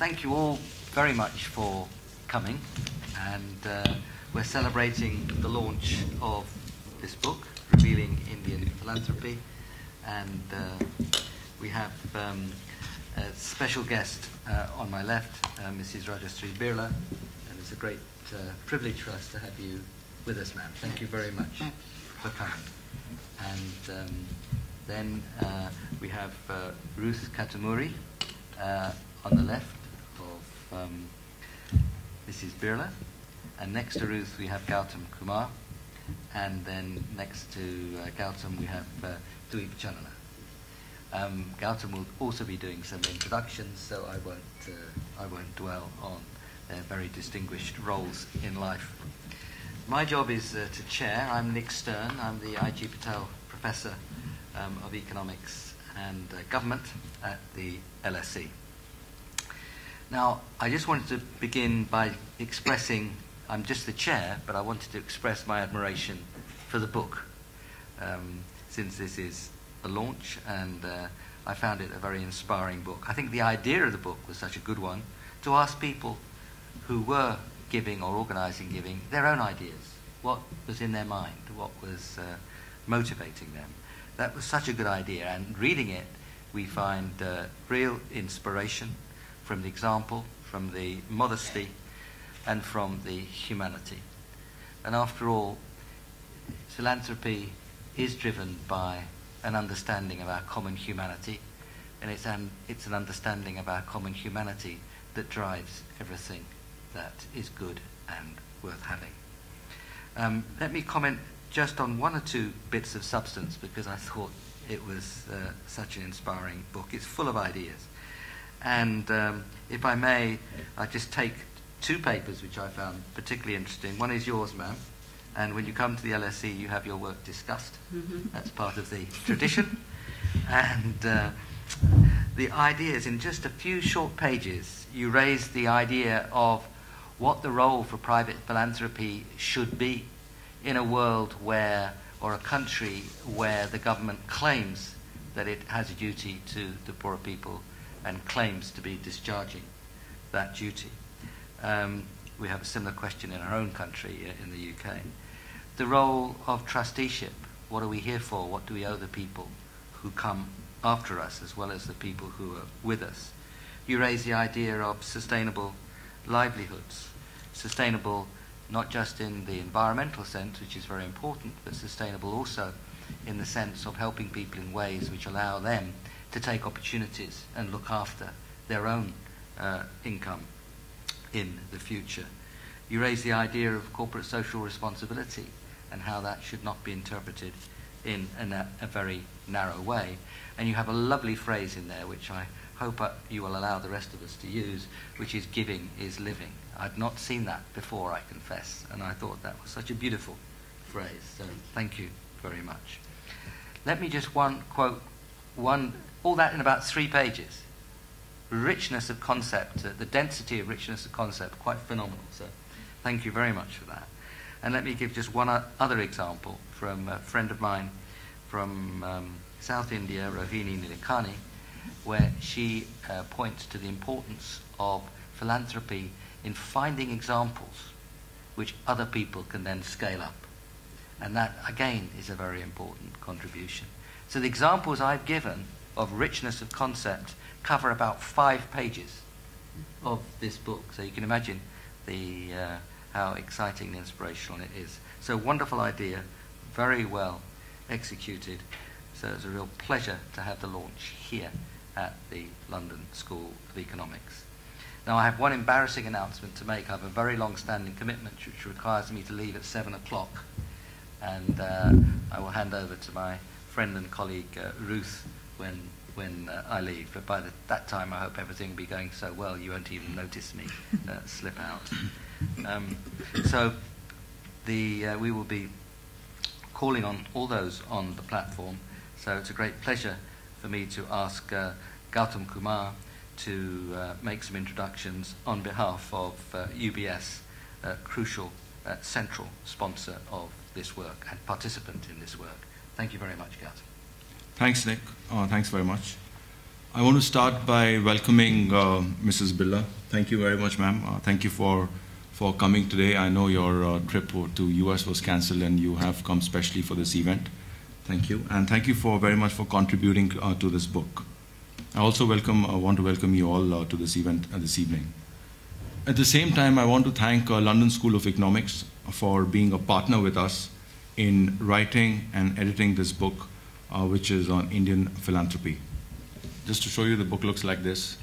thank you all very much for coming. And we're celebrating the launch of this book, Revealing Indian Philanthropy. And we have a special guest on my left, Mrs. Rajashree Birla. And it's a great privilege for us to have you with us, ma'am. Thank you very much for coming. And then we have Ruth Kattumuri on the left of Mrs. Birla. And next to Ruth we have Gautam Kumar. And then next to Gautam we have Dweep Chanana. Gautam will also be doing some introductions, so I won't dwell on their very distinguished roles in life. My job is to chair. I'm Nick Stern. I'm the IG Patel Professor of Economics and Government at the LSE. Now, I just wanted to begin by expressing, I'm just the chair, but I wanted to express my admiration for the book, since this is a launch, and I found it a very inspiring book. I think the idea of the book was such a good one, to ask people who were giving or organising giving their own ideas, what was in their mind, what was motivating them. That was such a good idea, and reading it we find real inspiration from the example, from the modesty, and from the humanity. And after all, philanthropy is driven by an understanding of our common humanity, and it's an understanding of our common humanity that drives everything that is good and worth having. Let me comment just on one or two bits of substance, because I thought it was such an inspiring book. It's full of ideas. And if I may, I just take two papers which I found particularly interesting. One is yours, ma'am. And when you come to the LSE, you have your work discussed. That's part of the tradition. And the ideas, in just a few short pages, you raise the idea of what the role for private philanthropy should be in a world where, or a country where the government claims that it has a duty to the poor people and claims to be discharging that duty. We have a similar question in our own country, in the UK. The role of trusteeship. What are we here for? What do we owe the people who come after us, as well as the people who are with us? You raise the idea of sustainable livelihoods. Sustainable not just in the environmental sense, which is very important, but sustainable also in the sense of helping people in ways which allow them to take opportunities and look after their own income in the future. You raise the idea of corporate social responsibility and how that should not be interpreted in a very narrow way. And you have a lovely phrase in there which I hope you will allow the rest of us to use, which is giving is living. I'd not seen that before, I confess, and I thought that was such a beautiful phrase. So thank you very much. Let me just quote all that in about 3 pages. Richness of concept, the density of richness of concept, quite phenomenal. So thank you very much for that. And let me give just one other example from a friend of mine from South India, Rohini Nilekani, where she points to the importance of philanthropy in finding examples which other people can then scale up. And that, again, is a very important contribution. So the examples I've given of richness of concept cover about 5 pages of this book. So you can imagine how exciting and inspirational it is. So wonderful idea, very well executed. So it's a real pleasure to have the launch here at the London School of Economics. Now I have one embarrassing announcement to make. I have a very long-standing commitment which requires me to leave at 7 o'clock. And I will hand over to my friend and colleague Ruth when I leave. But by that time I hope everything will be going so well you won't even notice me slip out. So we will be calling on all those on the platform. So it's a great pleasure for me to ask Gautam Kumar to make some introductions on behalf of UBS, crucial central sponsor of this work and participant in this work. Thank you very much, Gautam. Thanks, Nick. Thanks very much. I want to start by welcoming Mrs. Birla. Thank you very much, ma'am. Thank you for coming today. I know your trip to US was cancelled and you have come specially for this event. Thank you. And thank you very much for contributing to this book. I also want to welcome you all to this event this evening. At the same time, I want to thank London School of Economics for being a partner with us in writing and editing this book, which is on Indian philanthropy. Just to show you, the book looks like this.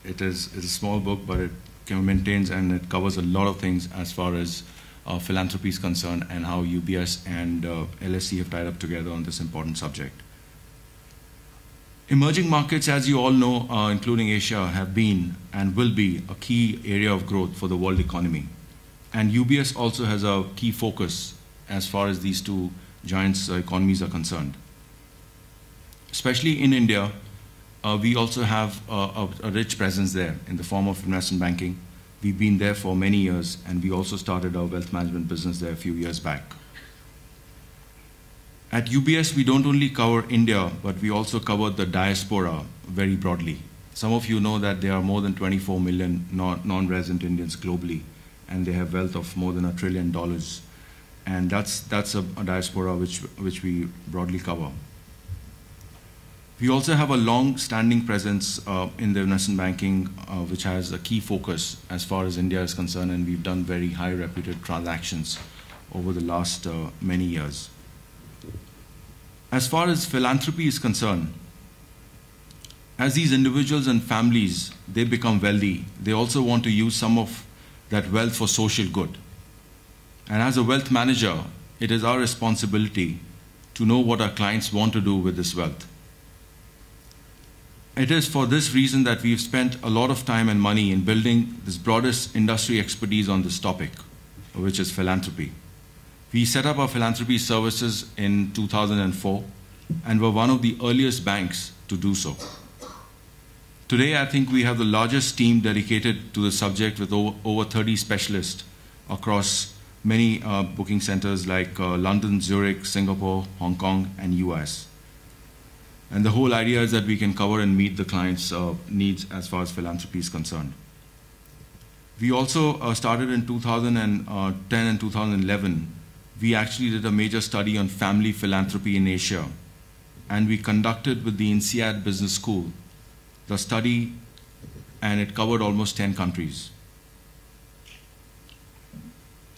It's a small book, but it maintains and it covers a lot of things as far as philanthropy is concerned and how UBS and LSE have tied up together on this important subject. Emerging markets, as you all know, including Asia, have been and will be a key area of growth for the world economy. And UBS also has a key focus as far as these two giants' economies are concerned. Especially in India, we also have a rich presence there in the form of investment banking. We've been there for many years, and we also started our wealth management business there a few years back. At UBS, we don't only cover India, but we also cover the diaspora very broadly. Some of you know that there are more than 24 million non-resident Indians globally, and they have wealth of more than $1 trillion. And that's a diaspora which we broadly cover. We also have a long-standing presence in the investment banking, which has a key focus as far as India is concerned, and we've done very high-reputed transactions over the last many years. As far as philanthropy is concerned, as these individuals and families, they become wealthy, they also want to use some of that wealth for social good. And as a wealth manager, it is our responsibility to know what our clients want to do with this wealth. It is for this reason that we've spent a lot of time and money in building this broadest industry expertise on this topic, which is philanthropy. We set up our philanthropy services in 2004 and were one of the earliest banks to do so. Today, I think we have the largest team dedicated to the subject with over 30 specialists across many booking centers like London, Zurich, Singapore, Hong Kong, and US. And the whole idea is that we can cover and meet the client's needs as far as philanthropy is concerned. We also started in 2010 and 2011. We actually did a major study on family philanthropy in Asia, and we conducted with the INSEAD Business School the study, and it covered almost 10 countries.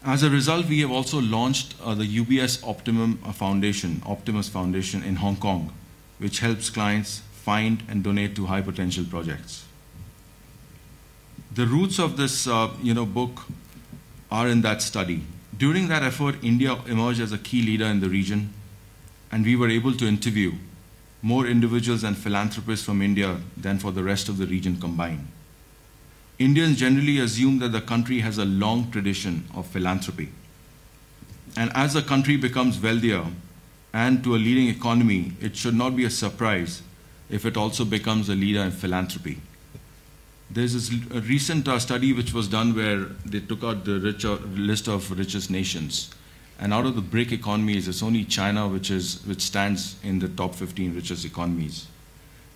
As a result, we have also launched the UBS Optimus Foundation in Hong Kong, which helps clients find and donate to high potential projects. The roots of this book are in that study. During that effort, India emerged as a key leader in the region, and we were able to interview more individuals and philanthropists from India than for the rest of the region combined. Indians generally assume that the country has a long tradition of philanthropy. And as the country becomes wealthier and to a leading economy, it should not be a surprise if it also becomes a leader in philanthropy. There's this recent study which was done where they took out the list of richest nations. And out of the BRIC economies, it's only China which stands in the top 15 richest economies.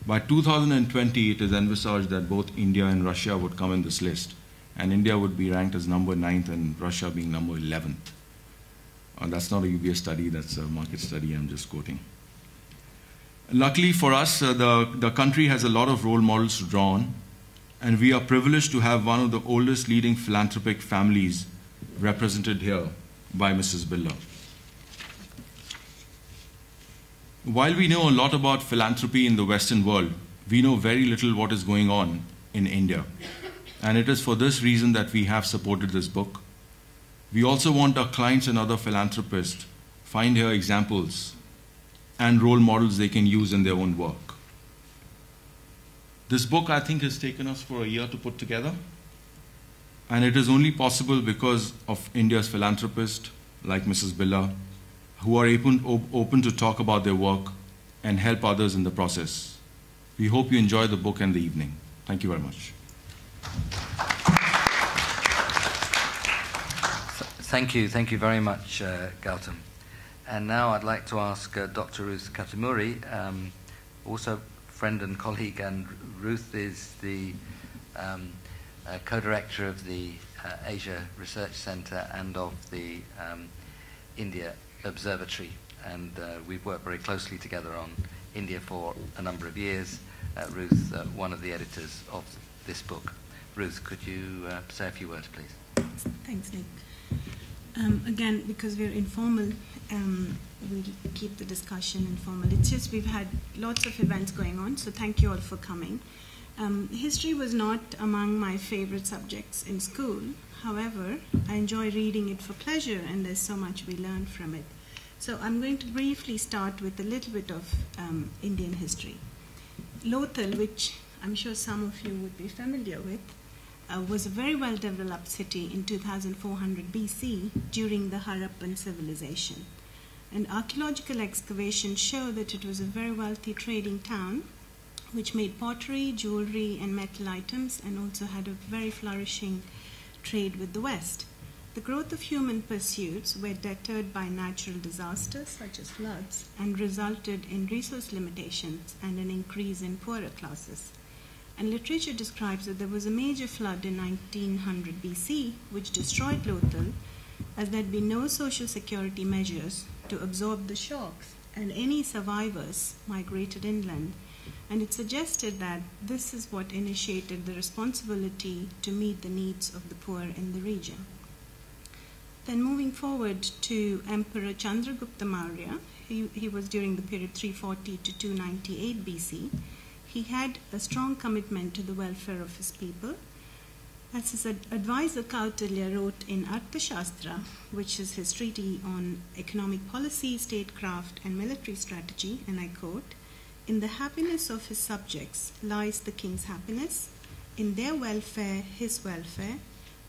By 2020, it is envisaged that both India and Russia would come in this list. And India would be ranked as number 9th and Russia being number 11th. That's not a UBS study, that's a market study I'm just quoting. Luckily for us, the country has a lot of role models to draw on. And we are privileged to have one of the oldest leading philanthropic families represented here by Mrs. Birla. While we know a lot about philanthropy in the Western world, we know very little what is going on in India. And it is for this reason that we have supported this book. We also want our clients and other philanthropists find here examples and role models they can use in their own work. This book, I think, has taken us for a year to put together. And it is only possible because of India's philanthropists, like Mrs. Birla, who are open to talk about their work and help others in the process. We hope you enjoy the book and the evening. Thank you very much. Thank you very much, Gautam. And now I'd like to ask Dr. Ruth Kattumuri, also friend and colleague, and Ruth is the co-director of the Asia Research Centre and of the India Observatory, and we've worked very closely together on India for a number of years. Ruth, one of the editors of this book. Ruth, could you say a few words, please? Thanks, Nick. Again, because we're informal, we'll keep the discussion informal. It's just we've had lots of events going on, so thank you all for coming. History was not among my favorite subjects in school. However, I enjoy reading it for pleasure, and there's so much we learn from it. So I'm going to briefly start with a little bit of Indian history. Lothal, which I'm sure some of you would be familiar with, was a very well-developed city in 2400 BC during the Harappan civilization. And archaeological excavations show that it was a very wealthy trading town which made pottery, jewelry, and metal items, and also had a very flourishing trade with the West. The growth of human pursuits were deterred by natural disasters such as floods and resulted in resource limitations and an increase in poorer classes. And literature describes that there was a major flood in 1900 BC which destroyed Lothal, as there had been no social security measures to absorb the shocks, and any survivors migrated inland. And it suggested that this is what initiated the responsibility to meet the needs of the poor in the region. Then moving forward to Emperor Chandragupta Maurya, he was during the period 340 to 298 BC. He had a strong commitment to the welfare of his people. As his advisor Kautilya wrote in Arthashastra, which is his treatise on economic policy, statecraft, and military strategy, and I quote, "In the happiness of his subjects lies the king's happiness, in their welfare his welfare.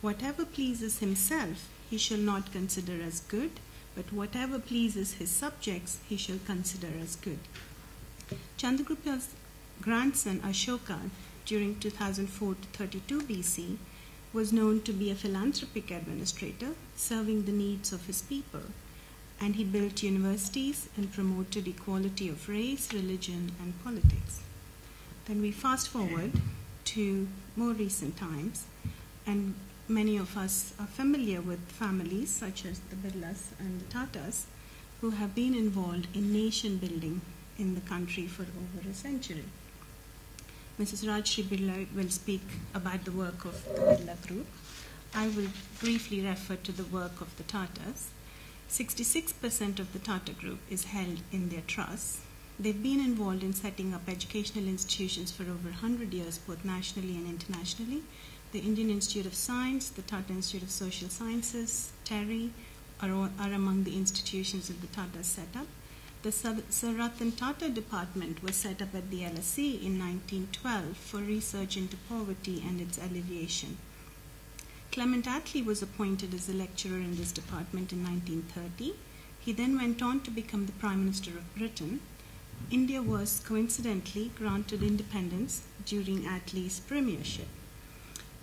Whatever pleases himself he shall not consider as good, but whatever pleases his subjects he shall consider as good." Chandragupta's grandson Ashoka, during 2004 to 32 BC, was known to be a philanthropic administrator, serving the needs of his people. And he built universities and promoted equality of race, religion, and politics. Then we fast forward to more recent times, and many of us are familiar with families such as the Birlas and the Tatas, who have been involved in nation building in the country for over a century. Mrs. Rajashree Birla will speak about the work of the Birla Group. I will briefly refer to the work of the Tatas. 66% of the Tata Group is held in their trusts. They've been involved in setting up educational institutions for over 100 years, both nationally and internationally. The Indian Institute of Science, the Tata Institute of Social Sciences, TERI are among the institutions that the Tatas set up. The Sir Ratan Tata Department was set up at the LSE in 1912 for research into poverty and its alleviation. Clement Attlee was appointed as a lecturer in this department in 1930. He then went on to become the Prime Minister of Britain. India was coincidentally granted independence during Attlee's premiership.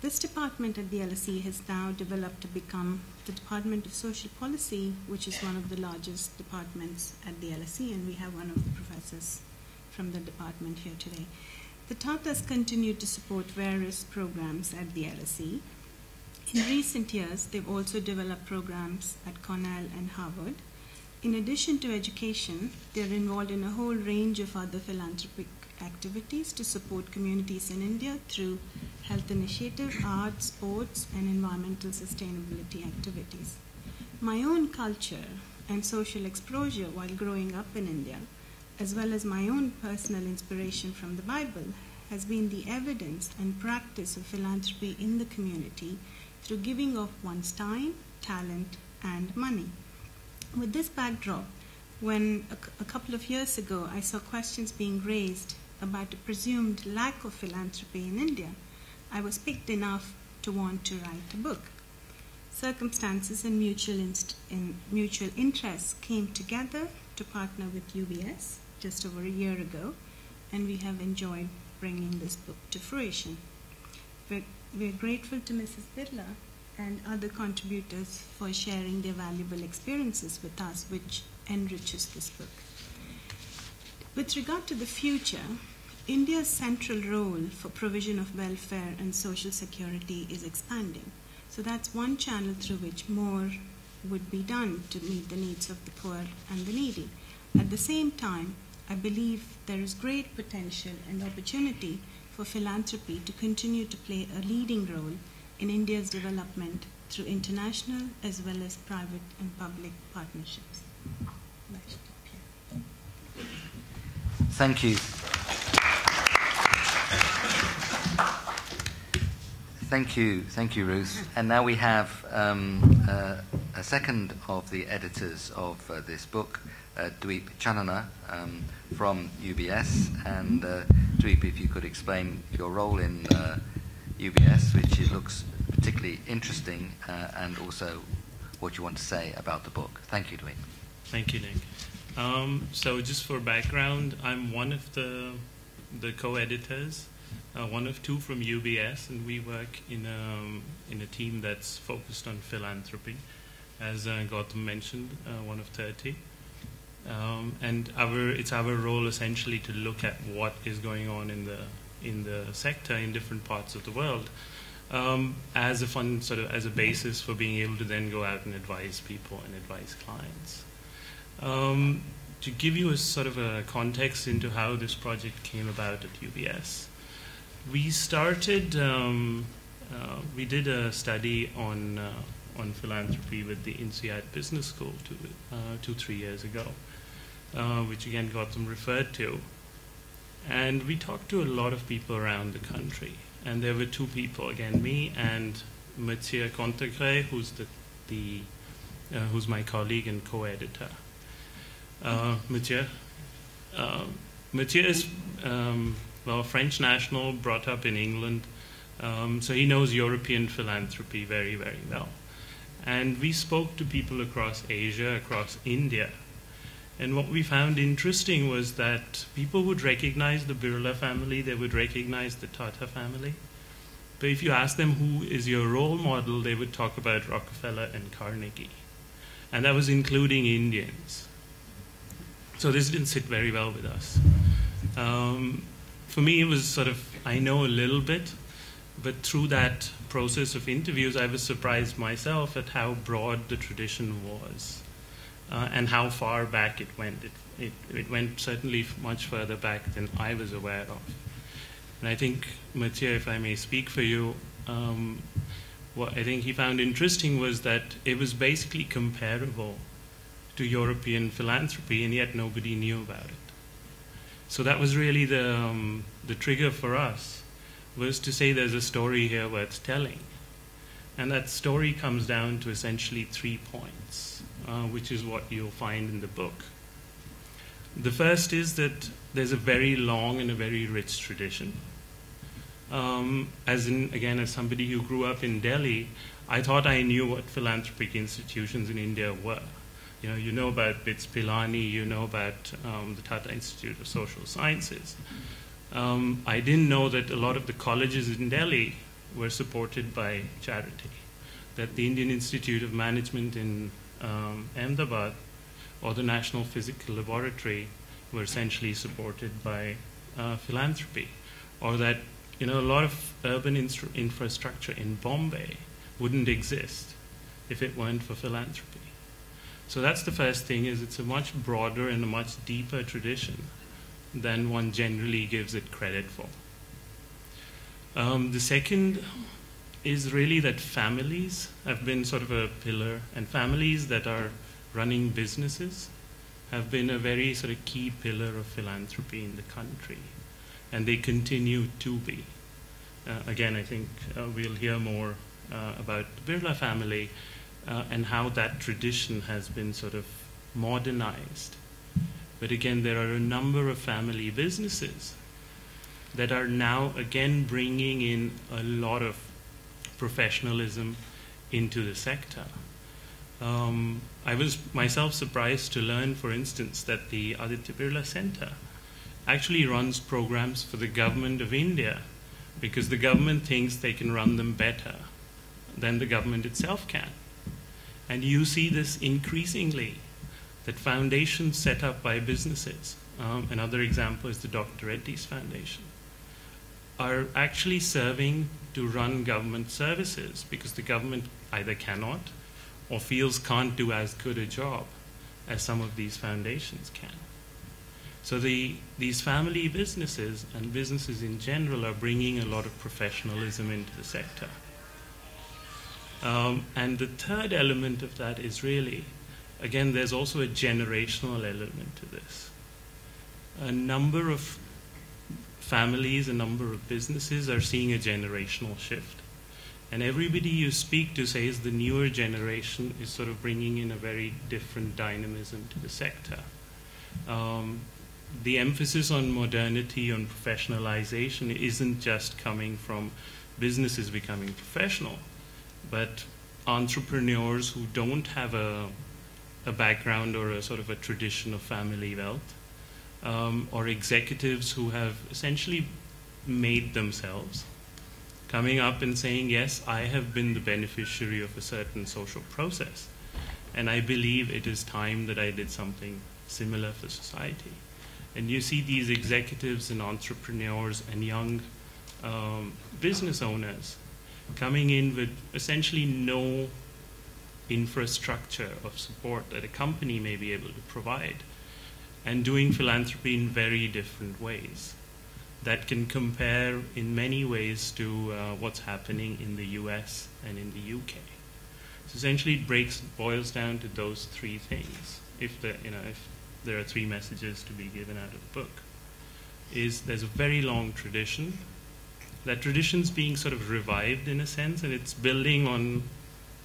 This department at the LSE has now developed to become the Department of Social Policy, which is one of the largest departments at the LSE, and we have one of the professors from the department here today. The Tatas continue to support various programs at the LSE. In recent years, they've also developed programs at Cornell and Harvard. In addition to education, they're involved in a whole range of other philanthropic activities to support communities in India through health initiative, arts, sports, and environmental sustainability activities. My own culture and social exposure while growing up in India, as well as my own personal inspiration from the Bible, has been the evidence and practice of philanthropy in the community through giving of one's time, talent, and money. With this backdrop, when a couple of years ago I saw questions being raised about a presumed lack of philanthropy in India, I was piqued enough to want to write a book. Circumstances and mutual interests came together to partner with UBS just over a year ago, and we have enjoyed bringing this book to fruition. We're grateful to Mrs. Birla and other contributors for sharing their valuable experiences with us, which enriches this book. With regard to the future, India's central role for provision of welfare and social security is expanding. So that's one channel through which more would be done to meet the needs of the poor and the needy. At the same time, I believe there is great potential and opportunity for philanthropy to continue to play a leading role in India's development through international as well as private and public partnerships. Thank you. Thank you, Ruth. And now we have a second of the editors of this book, Dweep Chanana from UBS. And Dweep, if you could explain your role in UBS, which it looks particularly interesting, and also what you want to say about the book. Thank you, Dweep. Thank you, Nick. So just for background, I'm one of the co-editors, one of two from UBS, and we work in a team that's focused on philanthropy, as Gautam mentioned, one of 30. And it's our role essentially to look at what is going on in the sector in different parts of the world, as a basis for being able to then go out and advise people and advise clients. To give you a sort of a context into how this project came about at UBS, we started, we did a study on philanthropy with the INSEAD Business School 2-3 years ago, which again Gautam referred to. And we talked to a lot of people around the country. And there were two people, again, me and Mathieu Contagre, who's who's my colleague and co-editor. Mathieu is, a French national, brought up in England, so he knows European philanthropy very, very well. And we spoke to people across Asia, across India. And what we found interesting was that people would recognize the Birla family, they would recognize the Tata family. But if you ask them who is your role model, they would talk about Rockefeller and Carnegie. And that was including Indians. So this didn't sit very well with us. For me, it was sort of, I know a little bit, but through that process of interviews, I was surprised myself at how broad the tradition was. And how far back it went. It went certainly much further back than I was aware of. And I think, Mathieu, if I may speak for you, what I think he found interesting was that it was basically comparable to European philanthropy, and yet nobody knew about it. So that was really the trigger for us, was to say there's a story here worth telling. And that story comes down to essentially 3 points. Which is what you'll find in the book. The first is that there's a very long and a very rich tradition. As somebody who grew up in Delhi, I thought I knew what philanthropic institutions in India were. You know about BITS Pilani, you know about the Tata Institute of Social Sciences. I didn't know that a lot of the colleges in Delhi were supported by charity, that the Indian Institute of Management in Ahmedabad or the National Physical Laboratory were essentially supported by philanthropy, or that a lot of urban infrastructure in Bombay wouldn't exist if it weren't for philanthropy. So that's the first thing, is it's a much broader and a much deeper tradition than one generally gives it credit for. The second is really that families have been sort of a pillar, and families that are running businesses have been a very sort of key pillar of philanthropy in the country, and they continue to be. Again, I think we'll hear more about the Birla family and how that tradition has been sort of modernized. But again, there are a number of family businesses that are now again bringing in a lot of professionalism into the sector. I was myself surprised to learn, for instance, that the Aditya Birla Centre actually runs programs for the government of India because the government thinks they can run them better than the government itself can. And you see this increasingly, that foundations set up by businesses, another example is the Dr. Reddy's Foundation, are actually serving to run government services because the government either cannot or feels can't do as good a job as some of these foundations can. So these family businesses and businesses in general are bringing a lot of professionalism into the sector. And the third element of that is really, again, there's also a generational element to this. A number of families, a number of businesses are seeing a generational shift. And everybody you speak to says the newer generation is sort of bringing in a very different dynamism to the sector. The emphasis on modernity, on professionalization, isn't just coming from businesses becoming professional, but entrepreneurs who don't have a background or a sort of a tradition of family wealth, or executives who have essentially made themselves, coming up and saying, yes, I have been the beneficiary of a certain social process, and I believe it is time that I did something similar for society. And you see these executives and entrepreneurs and young business owners coming in with essentially no infrastructure of support that a company may be able to provide, and doing philanthropy in very different ways that can compare in many ways to what's happening in the US and in the UK. So essentially it boils down to those three things. If there are three messages to be given out of the book, is there's a very long tradition. That tradition's being sort of revived in a sense, and it's building on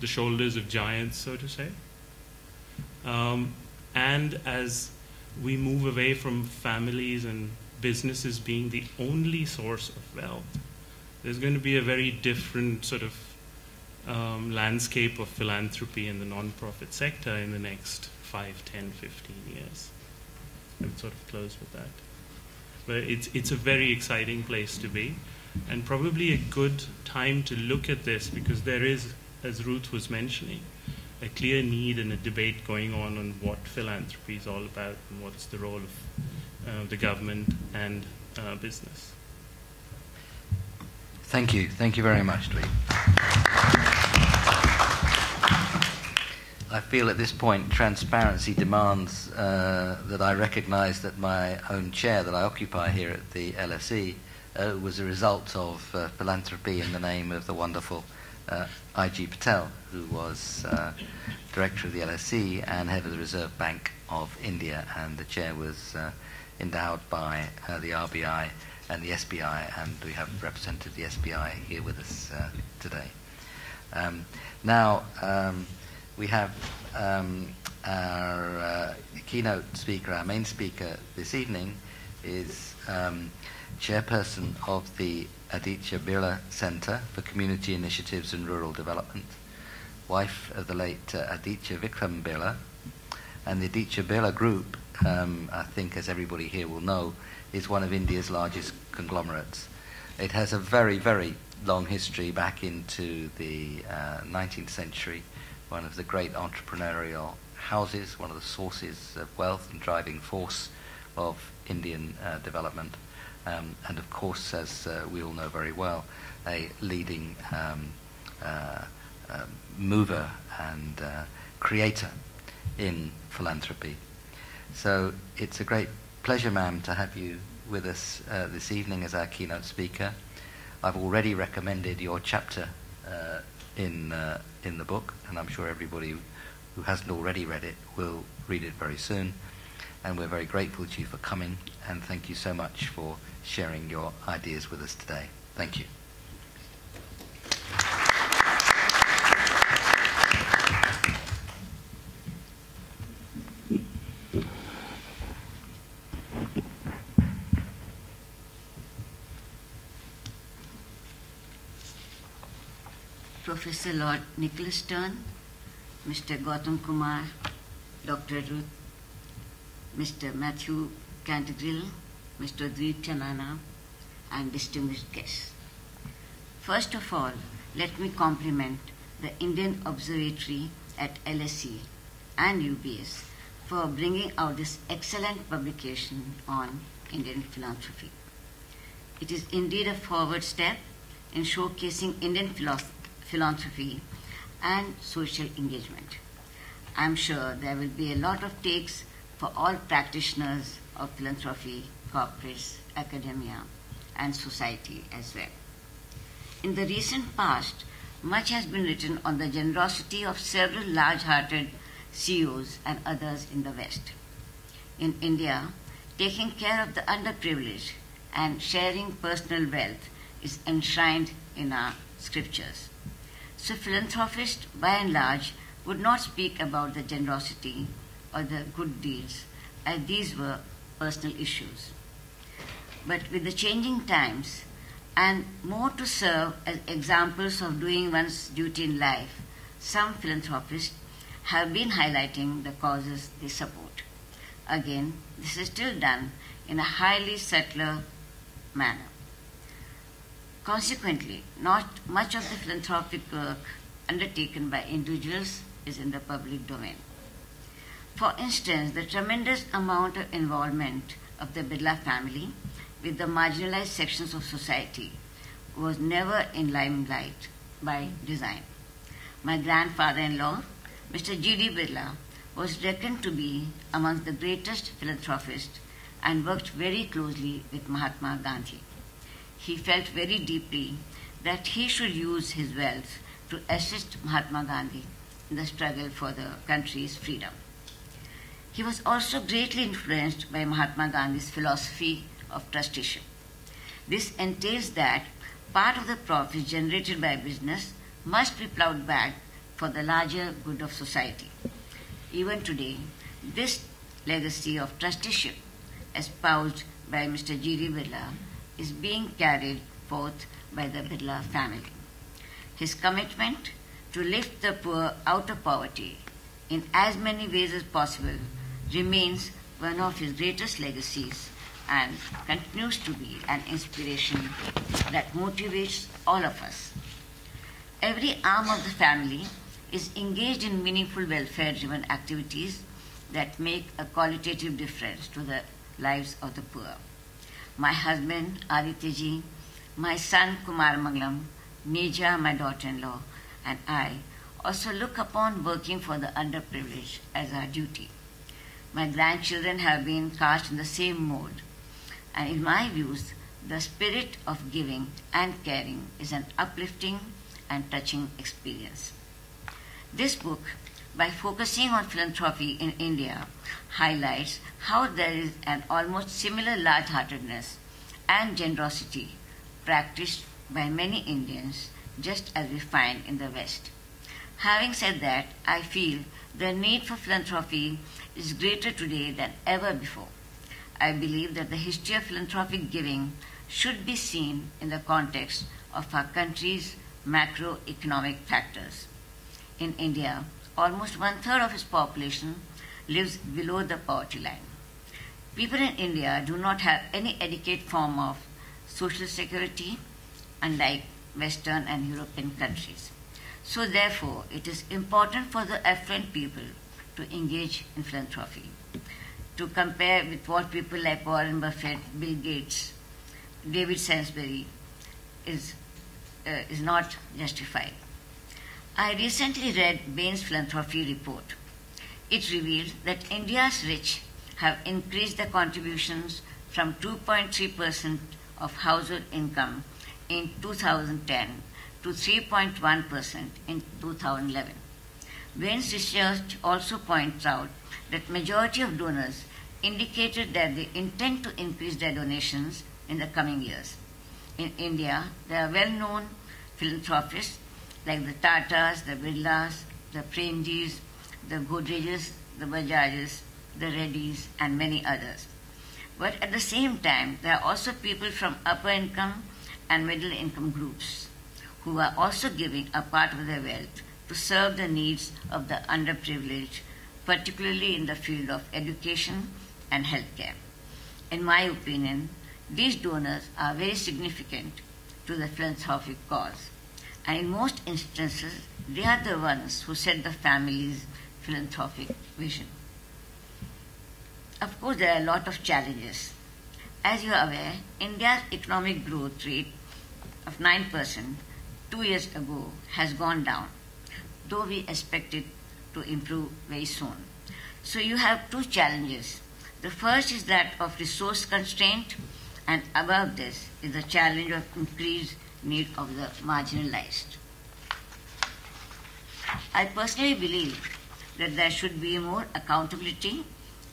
the shoulders of giants, so to say. And as we move away from families and businesses being the only source of wealth, there's going to be a very different sort of landscape of philanthropy in the non-profit sector in the next 5, 10, 15 years. I would sort of close with that. But it's a very exciting place to be, and probably a good time to look at this, because there is, as Ruth was mentioning, a clear need and a debate going on what philanthropy is all about and what's the role of the government and business. Thank you. Thank you very much, Dweep. I feel at this point transparency demands that I recognize that my own chair that I occupy here at the LSE was a result of philanthropy in the name of the wonderful I.G. Patel, who was director of the LSE and head of the Reserve Bank of India, and the chair was endowed by the RBI and the SBI, and we have represented the SBI here with us today. Now, we have our keynote speaker, our main speaker this evening is Chairperson of the Aditya Birla Centre for Community Initiatives and Rural Development, wife of the late Aditya Vikram Birla, and the Aditya Birla Group, I think as everybody here will know, is one of India's largest conglomerates. It has a very, very long history back into the 19th century, one of the great entrepreneurial houses, one of the sources of wealth and driving force of Indian development. And of course, as we all know very well, a leading mover and creator in philanthropy. So it's a great pleasure, ma'am, to have you with us this evening as our keynote speaker. I've already recommended your chapter in the book, and I'm sure everybody who hasn't already read it will read it very soon. And we're very grateful to you for coming, and thank you so much for sharing your ideas with us today. Thank you. Professor Lord Nicholas Stern, Mr. Gautam Kumar, Dr. Ruth, Mr. Matthew Cantigrill, Mr. Dweep Chanana, and distinguished guests. First of all, let me compliment the Indian Observatory at LSE and UBS for bringing out this excellent publication on Indian philanthropy. It is indeed a forward step in showcasing Indian philanthropy and social engagement. I'm sure there will be a lot of takes for all practitioners of philanthropy, corporates, academia, and society as well. In the recent past, much has been written on the generosity of several large-hearted CEOs and others in the West. In India, taking care of the underprivileged and sharing personal wealth is enshrined in our scriptures. So philanthropists, by and large, would not speak about the generosity or the good deeds, as these were personal issues. But with the changing times, and more to serve as examples of doing one's duty in life, some philanthropists have been highlighting the causes they support. Again, this is still done in a highly subtler manner. Consequently, not much of the philanthropic work undertaken by individuals is in the public domain. For instance, the tremendous amount of involvement of the Birla family with the marginalized sections of society was never in limelight by design. My grandfather-in-law, Mr. GD Birla, was reckoned to be among the greatest philanthropists and worked very closely with Mahatma Gandhi. He felt very deeply that he should use his wealth to assist Mahatma Gandhi in the struggle for the country's freedom. He was also greatly influenced by Mahatma Gandhi's philosophy of trusteeship. This entails that part of the profits generated by business must be plowed back for the larger good of society. Even today, this legacy of trusteeship, espoused by Mr. G.D. Birla, is being carried forth by the Birla family. His commitment to lift the poor out of poverty in as many ways as possible remains one of his greatest legacies and continues to be an inspiration that motivates all of us. Every arm of the family is engaged in meaningful welfare-driven activities that make a qualitative difference to the lives of the poor. My husband, Aditya ji, my son, Kumar, Neja, my daughter-in-law, and I also look upon working for the underprivileged as our duty. My grandchildren have been cast in the same mold, and in my views, the spirit of giving and caring is an uplifting and touching experience. This book, by focusing on philanthropy in India, highlights how there is an almost similar large-heartedness and generosity practiced by many Indians, just as we find in the West. Having said that, I feel the need for philanthropy is greater today than ever before. I believe that the history of philanthropic giving should be seen in the context of our country's macroeconomic factors. In India, almost 1/3 of its population lives below the poverty line. People in India do not have any adequate form of social security, unlike Western and European countries. So therefore, it is important for the affluent people to engage in philanthropy. To compare with what people like Warren Buffett, Bill Gates, David Sainsbury is not justified. I recently read Bain's philanthropy report. It revealed that India's rich have increased their contributions from 2.3% of household income in 2010 to 3.1% in 2011. Bain's research also points out that majority of donors indicated that they intend to increase their donations in the coming years. In India, there are well-known philanthropists like the Tatas, the Birlas, the Premjis, the Godrejas, the Bajajes, the Reddys, and many others. But at the same time, there are also people from upper income and middle income groups who are also giving a part of their wealth to serve the needs of the underprivileged, particularly in the field of education and healthcare. In my opinion, these donors are very significant to the philanthropic cause, and in most instances, they are the ones who set the family's philanthropic vision. Of course, there are a lot of challenges. As you are aware, India's economic growth rate of 9% 2 years ago has gone down, though we expect it to improve very soon. So you have two challenges. The first is that of resource constraint, and above this is the challenge of increased need of the marginalized. I personally believe that there should be more accountability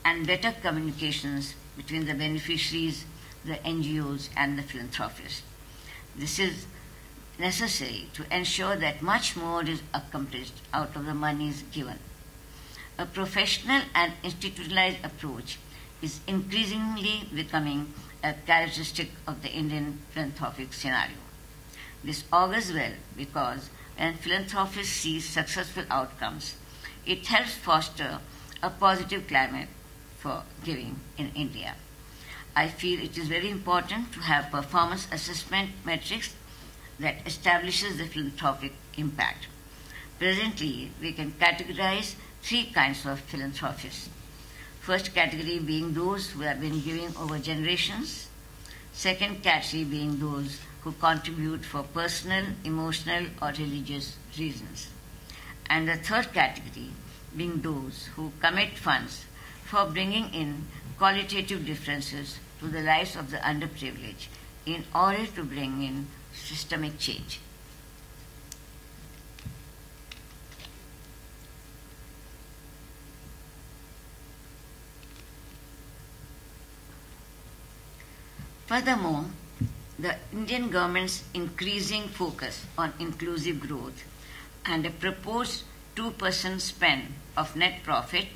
and better communications between the beneficiaries, the NGOs, and the philanthropists. This is necessary to ensure that much more is accomplished out of the monies given. A professional and institutionalized approach is increasingly becoming a characteristic of the Indian philanthropic scenario. This augurs well because when philanthropists see successful outcomes, it helps foster a positive climate for giving in India. I feel it is very important to have performance assessment metrics that establishes the philanthropic impact. Presently, we can categorize three kinds of philanthropists. First category being those who have been giving over generations. Second category being those who contribute for personal, emotional, or religious reasons. And the third category being those who commit funds for bringing in qualitative differences to the lives of the underprivileged in order to bring in systemic change. Furthermore, the Indian government's increasing focus on inclusive growth and a proposed 2% spend of net profit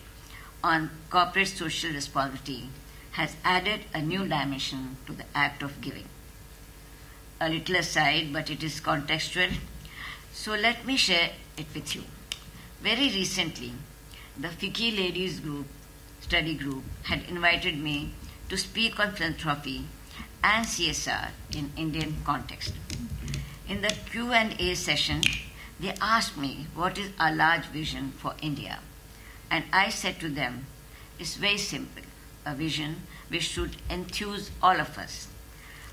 on corporate social responsibility has added a new dimension to the act of giving. A little aside, but it is contextual, so let me share it with you. Very recently, the FICCI Ladies Group study group had invited me to speak on philanthropy and CSR in Indian context. In the Q&A session, they asked me what is our large vision for India. And I said to them, it's very simple, a vision which should enthuse all of us.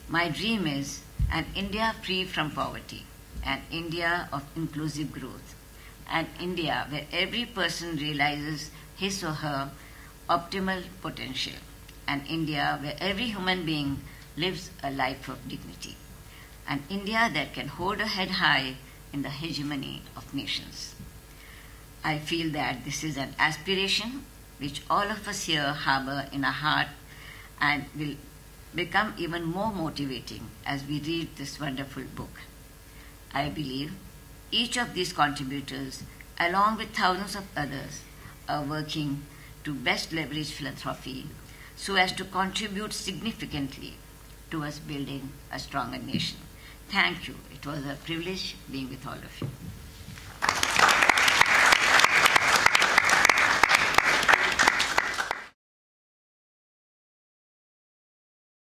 My dream is an India free from poverty, an India of inclusive growth, an India where every person realizes his or her optimal potential, an India where every human being lives a life of dignity, an India that can hold a head high in the hegemony of nations. I feel that this is an aspiration which all of us here harbor in our heart and will become even more motivating as we read this wonderful book. I believe each of these contributors, along with thousands of others, are working to best leverage philanthropy so as to contribute significantly towards building a stronger nation. Thank you. It was a privilege being with all of you.